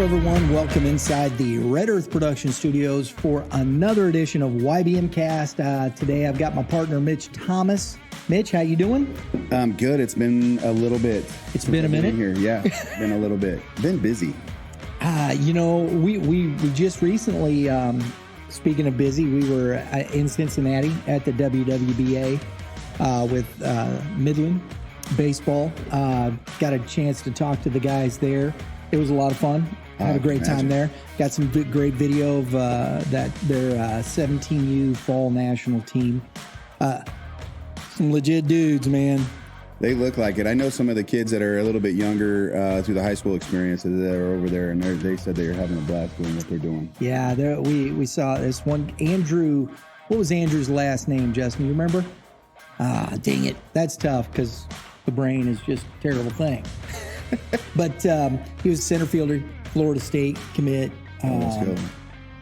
everyone. Welcome inside the Red Earth Production Studios for another edition of YBM Cast. Today I've got my partner, Mitch Thomas. Mitch, how you doing? I'm good. It's been a little bit. It's been a minute? Here. Yeah, it's been a little bit. Been busy. We just recently, speaking of busy, we were in Cincinnati at the WWBA with Midland Baseball. Got a chance to talk to the guys there. It was a lot of fun. Had a great time there. Got some great video of their 17U fall national team. Some legit dudes, man. They look like it. I know some of the kids that are a little bit younger through the high school experiences that are over there, and they said they were having a blast doing what they're doing. Yeah, we saw this one. Andrew, what was Andrew's last name, Justin? You remember? Dang it. That's tough because the brain is just a terrible thing. But he was a center fielder, Florida State commit. Andrew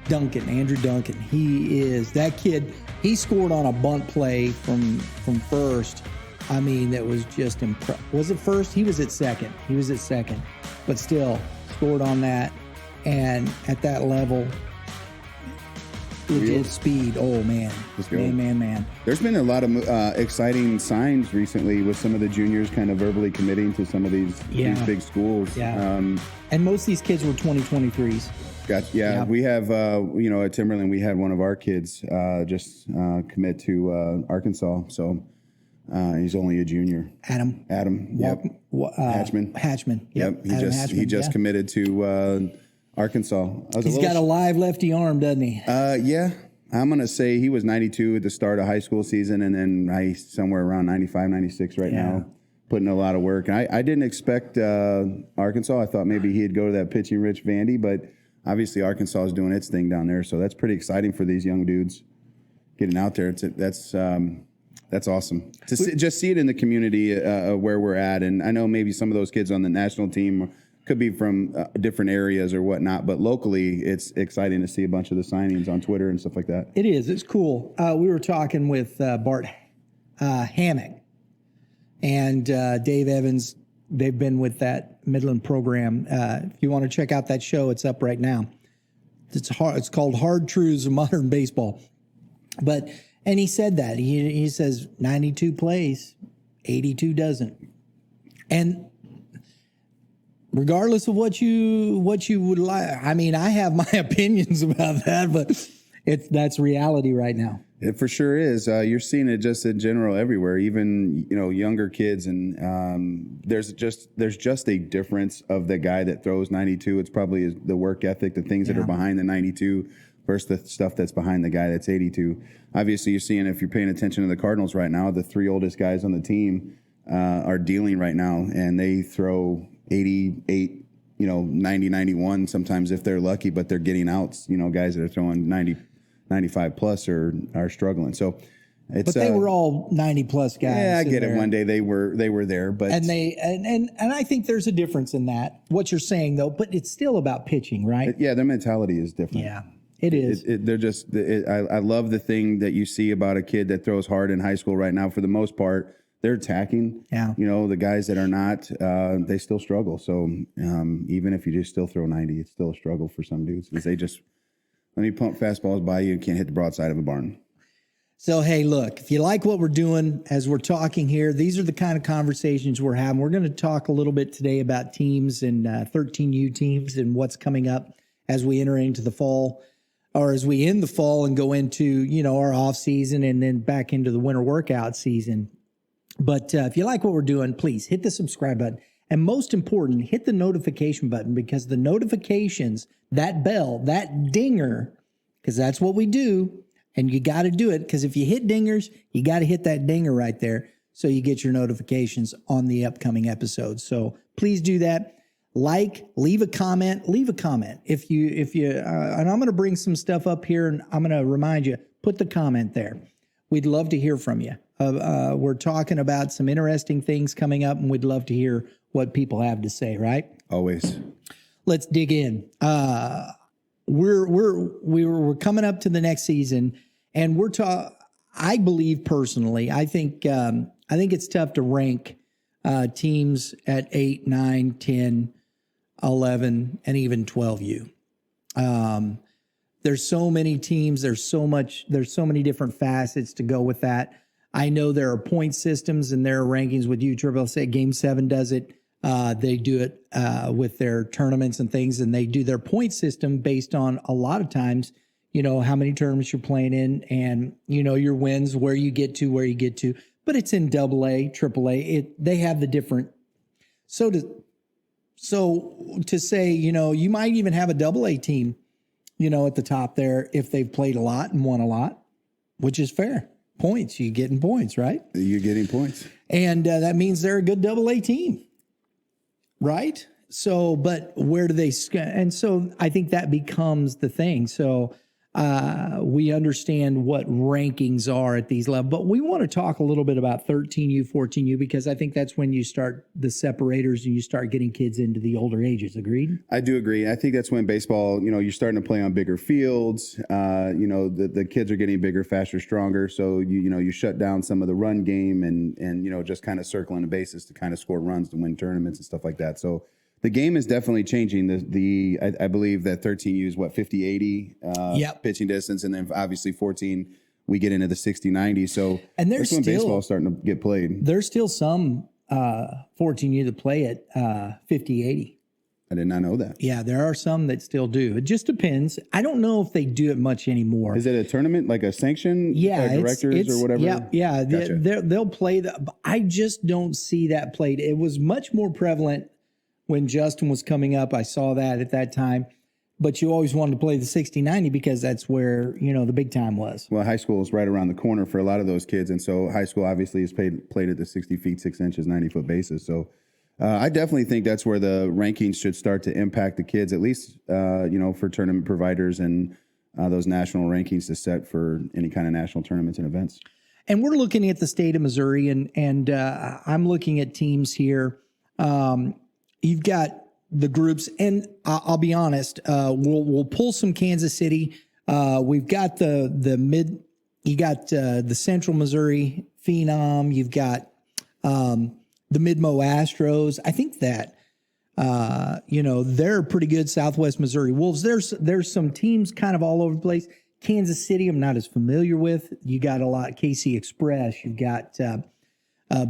Duncan. He is that kid. He scored on a bunt play from first. I mean, that was just impressive. Was it first? He was at second. But still scored on that. And at that level, legit speed. Oh, man. Man. There's been a lot of exciting signs recently with some of the juniors kind of verbally committing to some of these big schools. Yeah. And most of these kids were 2023s. Gotcha. Yeah. We have, at Timberland, we had one of our kids just commit to Arkansas. So he's only a junior. Adam. Yep. Hatchman. Yep. He just committed to Arkansas. He's got a live lefty arm, doesn't he? Yeah. I'm going to say he was 92 at the start of high school season, and then somewhere around 95, 96 right now, putting a lot of work. And I didn't expect Arkansas. I thought maybe he'd go to that pitching-rich Vandy, but obviously Arkansas is doing its thing down there, so that's pretty exciting for these young dudes getting out there. That's awesome to just see it in the community where we're at. And I know maybe some of those kids on the national team could be from different areas or whatnot, but locally it's exciting to see a bunch of the signings on Twitter and stuff like that. It is. It's cool. We were talking with Bart Hammock and Dave Evans. They've been with that Midland program. If you want to check out that show, it's up right now. It's called Hard Truths of Modern Baseball. And he said that. He says 92 plays, 82 doesn't. And regardless of what you would like, I mean, I have my opinions about that, but that's reality right now. It for sure is. You're seeing it just in general everywhere, even younger kids, and there's just a difference of the guy that throws 92. It's probably the work ethic, the things that are behind the 92 versus the stuff that's behind the guy that's 82. Obviously, you're seeing, if you're paying attention to the Cardinals right now, the three oldest guys on the team are dealing right now, and they throw 88, 90, 91 sometimes if they're lucky, but they're getting outs. Guys that are throwing 90, 95 plus are struggling. So it's, but they were all 90 plus guys. Yeah, I get it. One day they were there, but and I think there's a difference in that. What you're saying though, but it's still about pitching, right? Their mentality is different. Yeah. It is. I love the thing that you see about a kid that throws hard in high school right now. For the most part, they're attacking. Yeah. The guys that are not, they still struggle. So even if you just still throw 90, it's still a struggle for some dudes because they just, let me pump fastballs by you and can't hit the broadside of a barn. So, hey, look, if you like what we're doing as we're talking here, these are the kind of conversations we're having. We're going to talk a little bit today about teams and 13U teams and what's coming up as we enter into the fall. Or as we end the fall and go into, our off season and then back into the winter workout season. But if you like what we're doing, please hit the subscribe button. And most important, hit the notification button, because the notifications, that bell, that dinger, because that's what we do. And you got to do it, because if you hit dingers, you got to hit that dinger right there so you get your notifications on the upcoming episodes. So please do that. Leave a comment. If you, and I'm going to bring some stuff up here, and I'm going to remind you, put the comment there. We'd love to hear from you. We're talking about some interesting things coming up, and we'd love to hear what people have to say, right? Always. Let's dig in. We're coming up to the next season, and I believe personally, I think it's tough to rank teams at 8, 9, 10 11, and even 12U. There's so many teams. There's so many different facets to go with that. I know there are point systems and there are rankings with USSSA. Game 7 does it. They do it with their tournaments and things, and they do their point system based on a lot of times, how many tournaments you're playing in and, your wins, where you get to. But it's in AA, AAA. They have the different. So to say, you might even have a AA team, at the top there if they've played a lot and won a lot, which is fair. Points, you're getting points, right? You're getting points. And that means they're a good AA team, right? So, but where do they, and so I think that becomes the thing. So we understand what rankings are at these levels, but we want to talk a little bit about 13U, 14U, because I think that's when you start the separators and you start getting kids into the older ages. Agreed? I do agree. I think that's when baseball, you're starting to play on bigger fields. The kids are getting bigger, faster, stronger. So, you shut down some of the run game and just kind of circling the bases to kind of score runs to win tournaments and stuff like that. So, the game is definitely changing. I believe that 13U is 50-80 pitching distance, and then obviously 14 we get into the 60-90. So and there's that's when still, baseball is starting to get played. There's still some 14U that play at 50-80. I did not know that. Yeah, there are some that still do. It just depends. I don't know if they do it much anymore. Is it a tournament, like a sanction? Directors or whatever? Yeah. Gotcha. They'll play that. I just don't see that played. It was much more prevalent when Justin was coming up. I saw that at that time. But you always wanted to play the 60-90 because that's where, the big time was. Well, high school is right around the corner for a lot of those kids. And so high school obviously is played at the 60 feet, 6 inches, 90-foot bases. So I definitely think that's where the rankings should start to impact the kids, at least, for tournament providers and those national rankings to set for any kind of national tournaments and events. And we're looking at the state of Missouri, and I'm looking at teams here. You've got the groups, and I'll be honest, we'll pull some Kansas City. We've got the Central Missouri Phenom. You've got the Midmo Astros. I think that they're pretty good. Southwest Missouri Wolves. There's some teams kind of all over the place. Kansas City, I'm not as familiar with. You got a lot. KC Express. You've got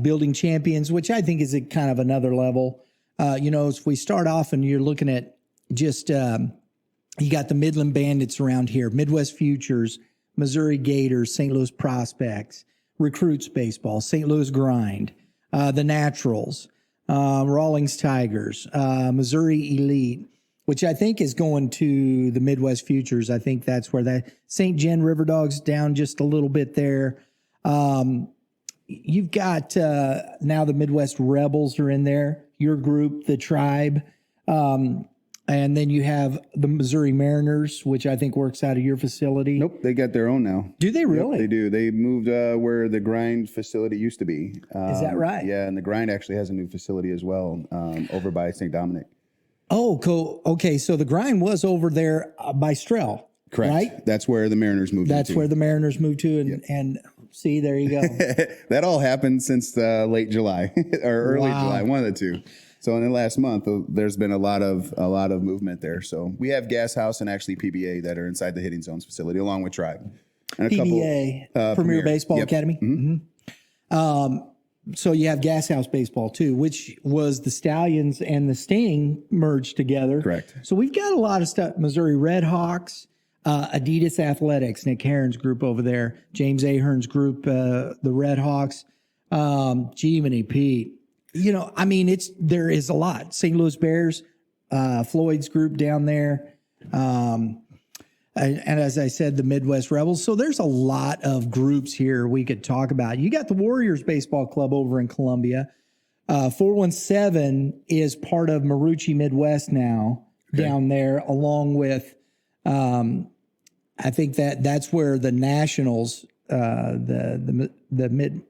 Building Champions, which I think is a kind of another level. If we start off and you're looking at just, you got the Midland Bandits around here, Midwest Futures, Missouri Gators, St. Louis Prospects, Recruits Baseball, St. Louis Grind, the Naturals, Rawlings Tigers, Missouri Elite, which I think is going to the Midwest Futures. I think that's where that St. Jen River Dogs down just a little bit there. You've got now the Midwest Rebels are in there, your group, the Tribe. And then you have the Missouri Mariners, which I think works out of your facility. Nope, they got their own now. Do they really? Yep, they do. They moved where the Grind facility used to be. Is that right? Yeah, and the Grind actually has a new facility as well over by St. Dominic. Oh, cool. Okay, so the Grind was over there by Strell. Correct. Right? That's where the Mariners moved to. That's where the Mariners moved to, and see, there you go. That all happened since late July or early July, one of the two. So in the last month, there's been a lot of movement there. So we have Gas House and actually PBA that are inside the Hitting Zones facility, along with Tribe. And PBA, Premier Baseball Academy. Mm-hmm. So you have Gas House Baseball too, which was the Stallions and the Sting merged together. Correct. So we've got a lot of stuff. Missouri Red Hawks, Adidas Athletics, Nick Herron's group over there, James Ahern's group, the Red Hawks, Jiminy Pete. There is a lot. St. Louis Bears, Floyd's group down there. And as I said, the Midwest Rebels. So there's a lot of groups here we could talk about. You got the Warriors Baseball Club over in Columbia. 417 is part of Marucci Midwest now down there, along with, I think that's where the Nationals, the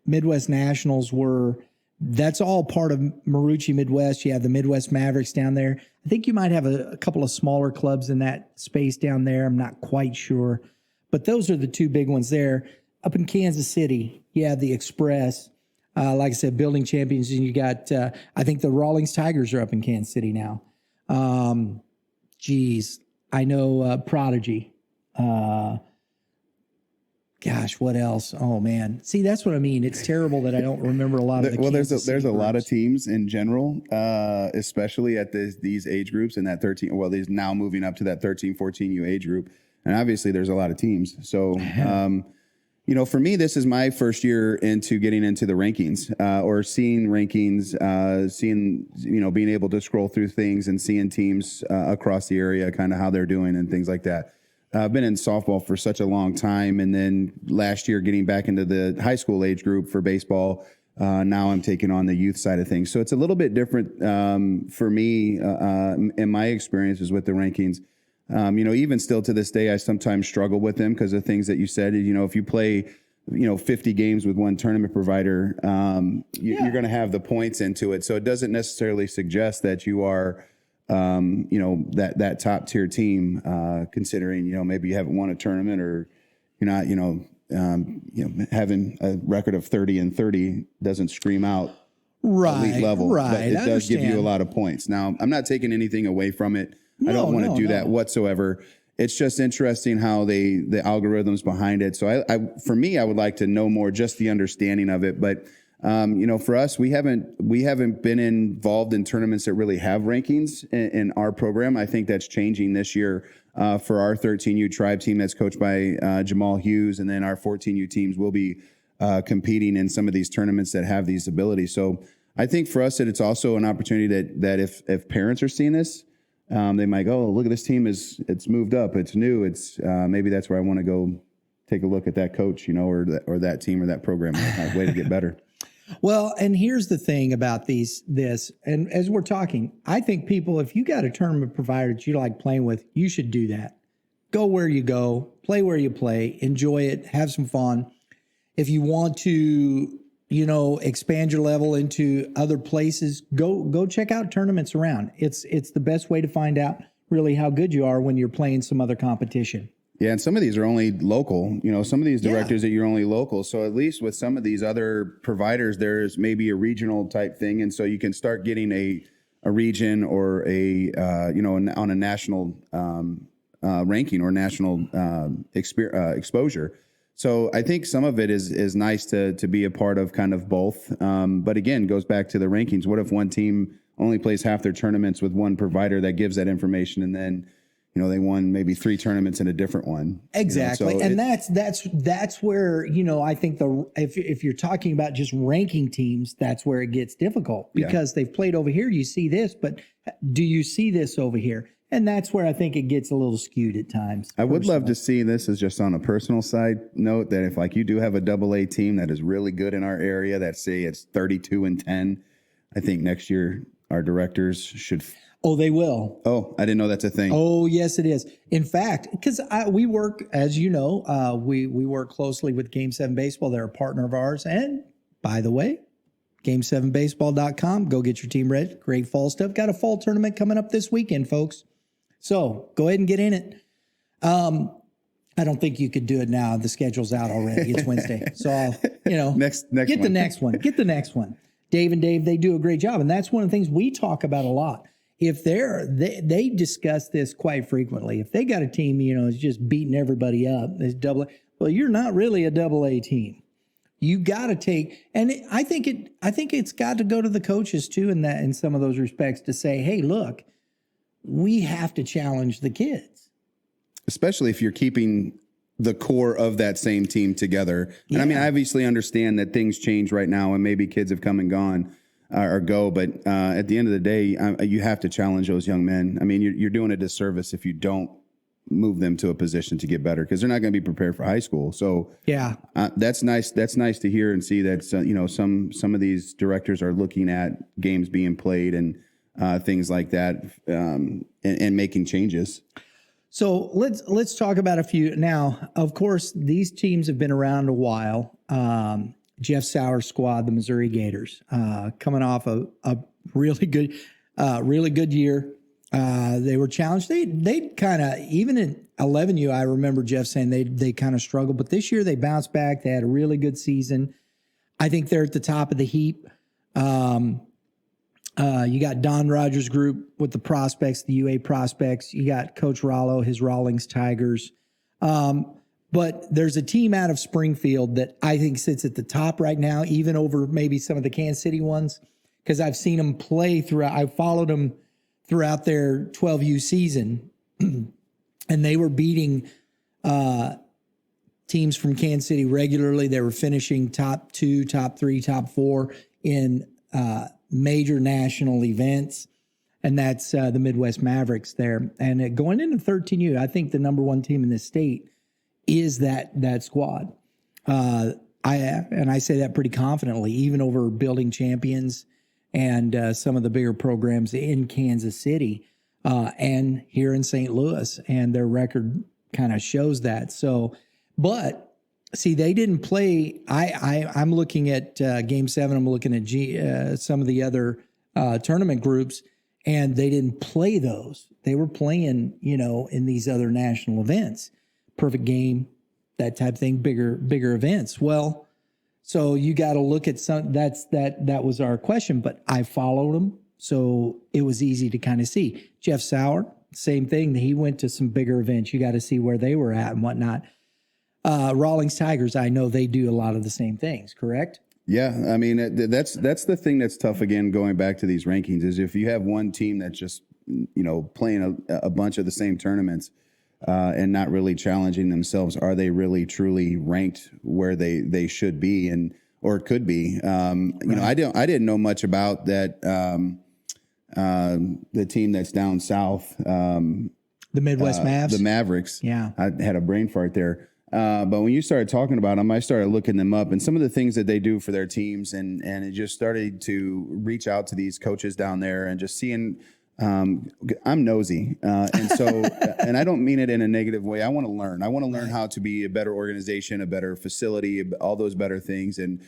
Midwest Nationals were. That's all part of Marucci Midwest. You have the Midwest Mavericks down there. I think you might have a couple of smaller clubs in that space down there. I'm not quite sure. But those are the two big ones there. Up in Kansas City, you have the Express. Like I said, Building Champions. And you got, I think the Rawlings Tigers are up in Kansas City now. Geez, I know Prodigy. Gosh, what else? Oh man, see, that's what I mean. It's terrible that I don't remember a lot of the. Well, Kansas there's City a lot of groups. teams in general, especially at these age groups and that 13. Well, these now moving up to that 13, 14U age group, and obviously there's a lot of teams. So, for me, this is my first year into getting into the rankings or seeing rankings, seeing being able to scroll through things and seeing teams across the area, kind of how they're doing and things like that. I've been in softball for such a long time, and then last year getting back into the high school age group for baseball. Now I'm taking on the youth side of things, so it's a little bit different for me in my experiences with the rankings. Even still to this day, I sometimes struggle with them because of things that you said. If you play 50 games with one tournament provider, you're going to have the points into it. So it doesn't necessarily suggest that you are that top tier team, considering, maybe you haven't won a tournament or you're not, having a record of 30-30 doesn't scream out elite level, but it does give you a lot of points. Now, I'm not taking anything away from it. I don't want to do that whatsoever. It's just interesting how the algorithms behind it. So for me, I would like to know more, just the understanding of it. But for us, we haven't been involved in tournaments that really have rankings in our program. I think that's changing this year for our 13U tribe team that's coached by Jamal Hughes, and then our 14U teams will be competing in some of these tournaments that have these abilities. So I think for us that it's also an opportunity that if parents are seeing this, they might go, oh, look at this team, it's moved up, it's new, it's maybe that's where I want to go take a look at that coach, or that team or that program, way to get better. Well, and here's the thing about this, and as we're talking, I think people, if you got a tournament provider that you like playing with, you should do that. Go where you go, play where you play, enjoy it, have some fun. If you want to, expand your level into other places, go check out tournaments around. It's the best way to find out really how good you are when you're playing some other competition. Yeah, and some of these are only local. Some of these directors that you're only local. So at least with some of these other providers, there's maybe a regional type thing, and so you can start getting a region or on a national ranking or national exposure. So I think some of it is nice to be a part of, kind of both. But again, goes back to the rankings. What if one team only plays half their tournaments with one provider that gives that information, and then they won maybe 3 tournaments in a different one. Exactly. And that's where, I think if you're talking about just ranking teams, that's where it gets difficult because they've played over here. You see this, but do you see this over here? And that's where I think it gets a little skewed at times. I would love to see this as just on a personal side note, that if you do have a AA team that is really good in our area, that say it's 32-10, I think next year our directors should. Oh, they will. Oh, I didn't know that's a thing. Oh, yes, it is. In fact, because we work, as you know, we work closely with Game 7 Baseball. They're a partner of ours. And by the way, game7baseball.com. Go get your team ready. Great fall stuff. Got a fall tournament coming up this weekend, folks. So go ahead and get in it. I don't think you could do it now. The schedule's out already. It's Wednesday. So I'll, next get one. the next one. Get the next one. Dave and Dave, they do a great job. And that's one of the things we talk about a lot. If they discuss this quite frequently. If they got a team, is just beating everybody up, it's well, you're not really a AA team. You got to take, and I think it's got to go to the coaches too, in some of those respects, to say, hey, look, we have to challenge the kids, especially if you're keeping the core of that same team together. And I mean, I obviously understand that things change right now, and maybe kids have come and gone. Or go, but at the end of the day, you have to challenge those young men. I mean, you're doing a disservice if you don't move them to a position to get better, because they're not going to be prepared for high school. So that's nice. That's nice to hear and see that some of these directors are looking at games being played and things like that, and making changes. So let's talk about a few now. Of course, these teams have been around a while. Jeff Sauer's squad, the Missouri Gators, coming off a really good year. They were challenged. They kind of, even in 11U, I remember Jeff saying they kind of struggled, but this year they bounced back. They had a really good season. I think they're at the top of the heap. You got Don Rogers' group with the prospects, the UA prospects. You got Coach Rollo, his Rawlings Tigers. But there's a team out of Springfield that I think sits at the top right now, even over maybe some of the Kansas City ones, because I've seen them play throughout. I followed them throughout their 12U season, and they were beating teams from Kansas City regularly. They were finishing top 2, top 3, top 4 in major national events, and that's the Midwest Mavericks there. And going into 13U, I think the number one team in the state is that squad. I say that pretty confidently, even over building champions and some of the bigger programs in Kansas City and here in St. Louis, and their record kind of shows that. So, but see, they didn't play. I'm looking at Game 7. I'm looking at some of the other tournament groups, and they didn't play those. They were playing, in these other national events. Perfect Game, that type of thing, bigger events. Well, so you got to look at some. That was our question, but I followed them, so it was easy to kind of see. Jeff Sauer, same thing. He went to some bigger events. You got to see where they were at and whatnot. Rawlings Tigers, I know they do a lot of the same things. Correct? Yeah, I mean that's the thing that's tough. Again, going back to these rankings, is if you have one team that's just playing a bunch of the same tournaments. And not really challenging themselves, are they really truly ranked where they should be or could be? Right. I didn't know much about that. The team that's down south, the Midwest Mavs, the Mavericks. Yeah, I had a brain fart there. But when you started talking about them, I started looking them up and some of the things that they do for their teams, and it just started to reach out to these coaches down there and just seeing. I'm nosy. And so, and I don't mean it in a negative way. I want to learn. I want to learn how to be a better organization, a better facility, all those better things. And,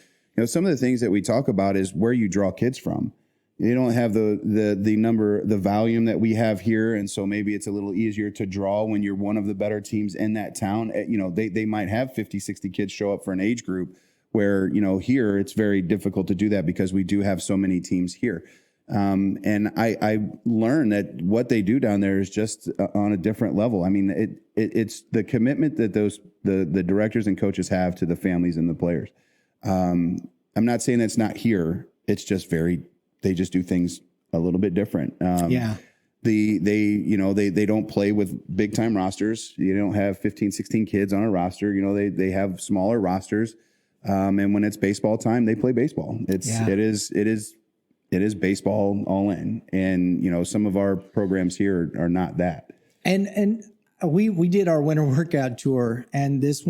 some of the things that we talk about is where you draw kids from. You don't have the volume that we have here. And so maybe it's a little easier to draw when you're one of the better teams in that town. They might have 50, 60 kids show up for an age group where, here it's very difficult to do that because we do have so many teams here. And I learned that what they do down there is just on a different level. I mean, it's the commitment that the directors and coaches have to the families and the players. I'm not saying that's not here. It's just they just do things a little bit different. They don't play with big time rosters. You don't have 15, 16 kids on a roster. They have smaller rosters. And when it's baseball time, they play baseball. It is baseball all in. And, some of our programs here are not that. And we did our winter workout tour, and this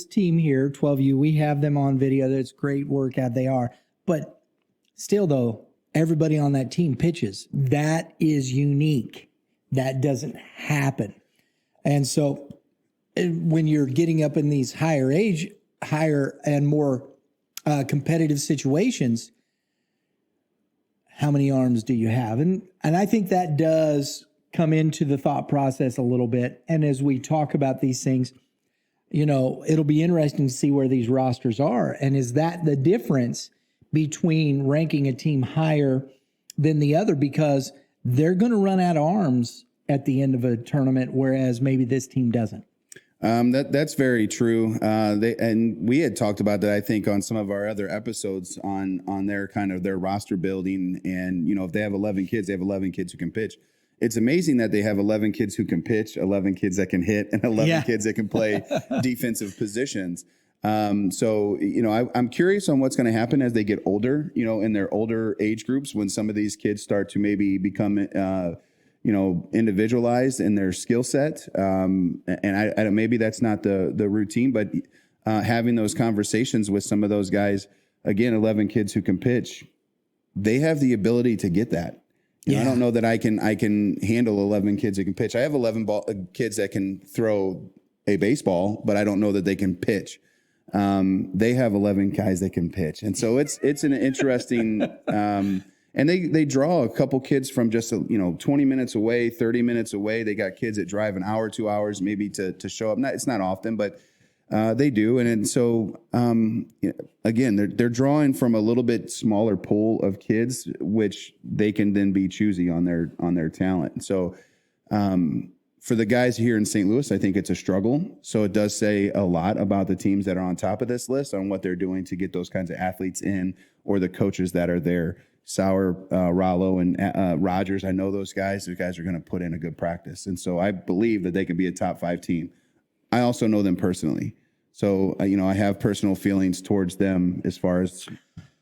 team here, 12U, we have them on video. That's great workout. They are. But still, though, everybody on that team pitches. That is unique. That doesn't happen. And so when you're getting up in these higher and more competitive situations, how many arms do you have? And I think that does come into the thought process a little bit. And as we talk about these things, it'll be interesting to see where these rosters are. And is that the difference between ranking a team higher than the other? Because they're going to run out of arms at the end of a tournament, whereas maybe this team doesn't. That's very true. And we had talked about that, I think, on some of our other episodes on their kind of their roster building. And, if they have 11 kids, they have 11 kids who can pitch. It's amazing that they have 11 kids who can pitch, 11 kids that can hit, and 11 kids that can play defensive positions. So, I'm curious on what's going to happen as they get older, in their older age groups, when some of these kids start to maybe become individualized in their skill set. And I maybe that's not the routine, but having those conversations with some of those guys, again, 11 kids who can pitch, they have the ability to get that. I don't know that I can handle 11 kids who can pitch. I have 11 kids that can throw a baseball, but I don't know that they can pitch. They have 11 guys that can pitch. And so it's an interesting, and they draw a couple kids from just, 20 minutes away, 30 minutes away. They got kids that drive an hour, 2 hours, maybe to show up. It's not often, but They do, and so again, they're drawing from a little bit smaller pool of kids, which they can then be choosy on their talent. And so, for the guys here in St. Louis, I think it's a struggle. So it does say a lot about the teams that are on top of this list on what they're doing to get those kinds of athletes in, or the coaches that are there. Sauer, Rollo, and Rogers. I know those guys. Those guys are going to put in a good practice, and so I believe that they can be a top 5 team. I also know them personally. So, I have personal feelings towards them as far as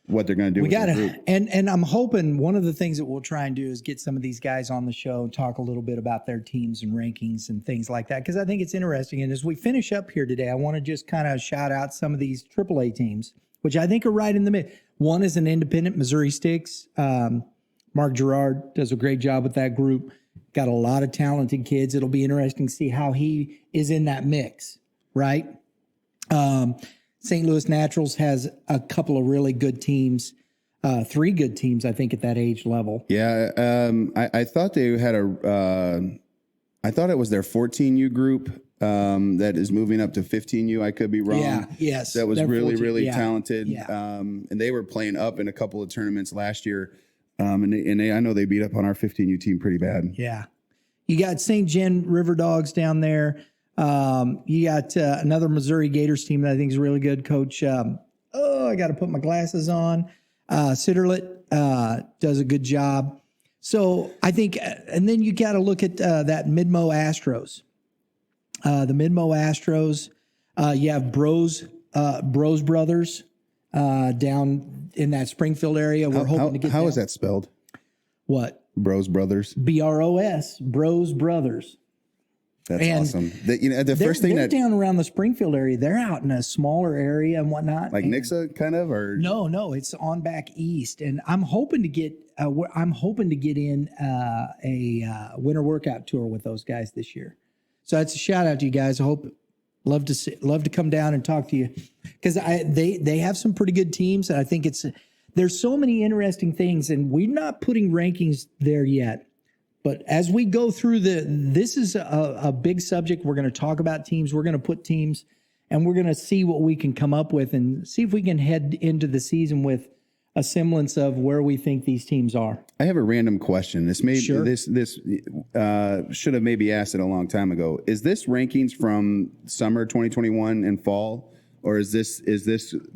what they're going to do. We got to, and I'm hoping one of the things that we'll try and do is get some of these guys on the show and talk a little bit about their teams and rankings and things like that, because I think it's interesting. And as we finish up here today, I want to just kind of shout out some of these AAA teams, which I think are right in the mid. One is an independent, Missouri Sticks. Mark Gerard does a great job with that group. Got a lot of talented kids. It'll be interesting to see how he is in that mix, right? St. Louis Naturals has a couple of really good teams, 3 good teams, I think, at that age level. Yeah, I thought they had I thought it was their 14U group that is moving up to 15U. I could be wrong. Yeah, yes. That was really, 14, really yeah, talented. yeah. And they were playing up in a couple of tournaments last year. And I know they beat up on our 15U team pretty bad. Yeah. You got St. Jen River Dogs down there. You got another Missouri Gators team that I think is really good. Coach, I got to put my glasses on. Sitterlet does a good job. So I think, and then you got to look at that Midmo Astros. The Midmo Astros, you have Bros Brothers down in that Springfield area. We're hoping to get. How is that spelled? What? Bros Brothers. BROS. Bros Brothers. That's awesome. The first they're thing that down around the Springfield area, they're out in a smaller area and whatnot. Like Nixa, kind of, or no, it's on back east, and I'm hoping to get in a winter workout tour with those guys this year. So that's a shout out to you guys. I love to come down and talk to you, because they have some pretty good teams, and I think there's so many interesting things, and we're not putting rankings there yet. But as we go through this is a big subject. We're going to talk about teams. We're going to put teams, and we're going to see what we can come up with and see if we can head into the season with a semblance of where we think these teams are. I have a random question. This should have maybe asked it a long time ago. Is this rankings from summer 2021 and fall? Or is this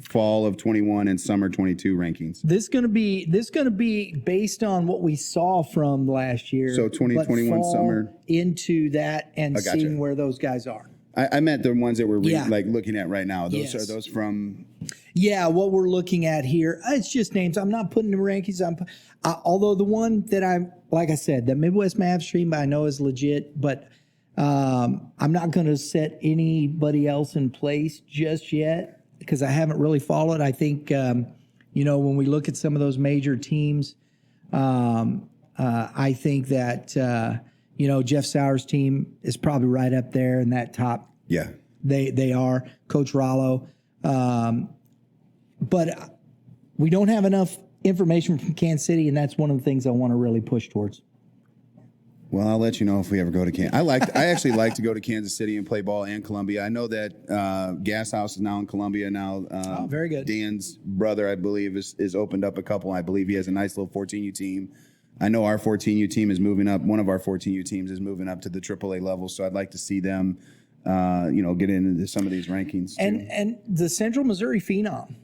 fall of 21 and summer 22 rankings? This going to be based on what we saw from last year. So 2021 summer into that and seeing where those guys are. I meant the ones that we're looking at right now. Those are those from. Yeah, what we're looking at here, it's just names. I'm not putting the rankings. Although the one that like I said, the Midwest Mavs stream I know is legit, but. I'm not going to set anybody else in place just yet because I haven't really followed. I think, when we look at some of those major teams, I think that, Jeff Sauer's team is probably right up there in that top. Yeah. They are. Coach Rollo. But we don't have enough information from Kansas City, and that's one of the things I want to really push towards. Well, I'll let you know if we ever go to Kansas. I actually like to go to Kansas City and play ball and Columbia. I know that Gas House is now in Columbia now. Very good. Dan's brother, I believe, is opened up a couple. I believe he has a nice little 14U team. I know our 14U team is moving up. One of our 14U teams is moving up to the AAA level, so I'd like to see them, get into some of these rankings too. And the Central Missouri Phenom,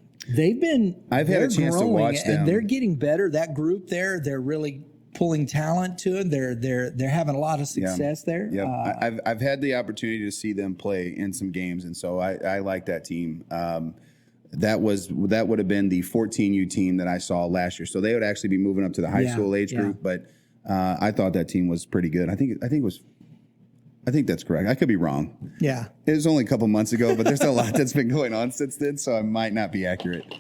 I've had a chance to watch them. And they're getting better. That group there, they're really pulling talent to it. They're having a lot of success there. Yeah, I've had the opportunity to see them play in some games, and so I like that team. That would have been the 14U team that I saw last year. So they would actually be moving up to the high school age group. But I thought that team was pretty good. I think that's correct. I could be wrong. Yeah, it was only a couple months ago, but there's a lot that's been going on since then, so I might not be accurate.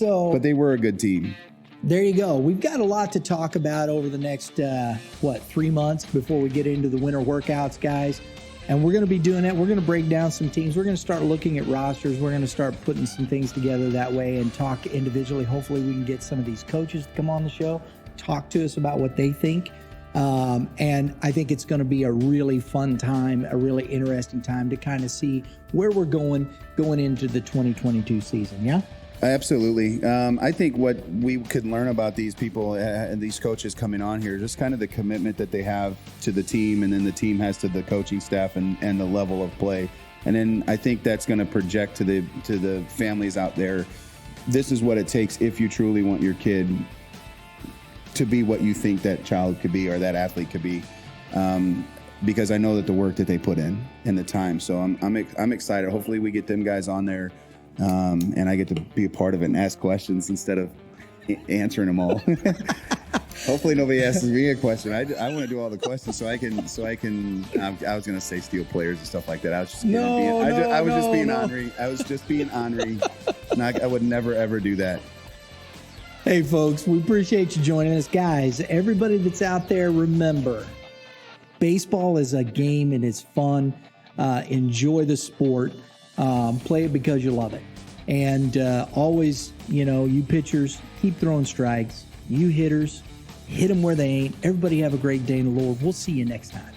But they were a good team. There you go. We've got a lot to talk about over the next, 3 months before we get into the winter workouts, guys. And we're going to be doing that. We're going to break down some teams. We're going to start looking at rosters. We're going to start putting some things together that way and talk individually. Hopefully we can get some of these coaches to come on the show, talk to us about what they think And I think it's going to be a really fun time, a really interesting time to kind of see where we're going into the 2022 season. Yeah. Absolutely. I think what we could learn about these people and these coaches coming on here, just kind of the commitment that they have to the team, and then the team has to the coaching staff and the level of play. And then I think that's going to project to the families out there. This is what it takes if you truly want your kid to be what you think that child could be or that athlete could be. Because I know that the work that they put in and the time. So I'm excited. Hopefully we get them guys on there. And I get to be a part of it and ask questions instead of answering them all. Hopefully nobody asks me a question. I want to do all the questions so I can. I was going to say steal players and stuff like that. I was just being ornery. I was just being ornery. I would never ever do that. Hey folks, we appreciate you joining us, guys. Everybody that's out there, remember, baseball is a game and it's fun. Enjoy the sport. Play it because you love it. And always, you pitchers, keep throwing strikes. You hitters, hit them where they ain't. Everybody have a great day in the Lord. We'll see you next time.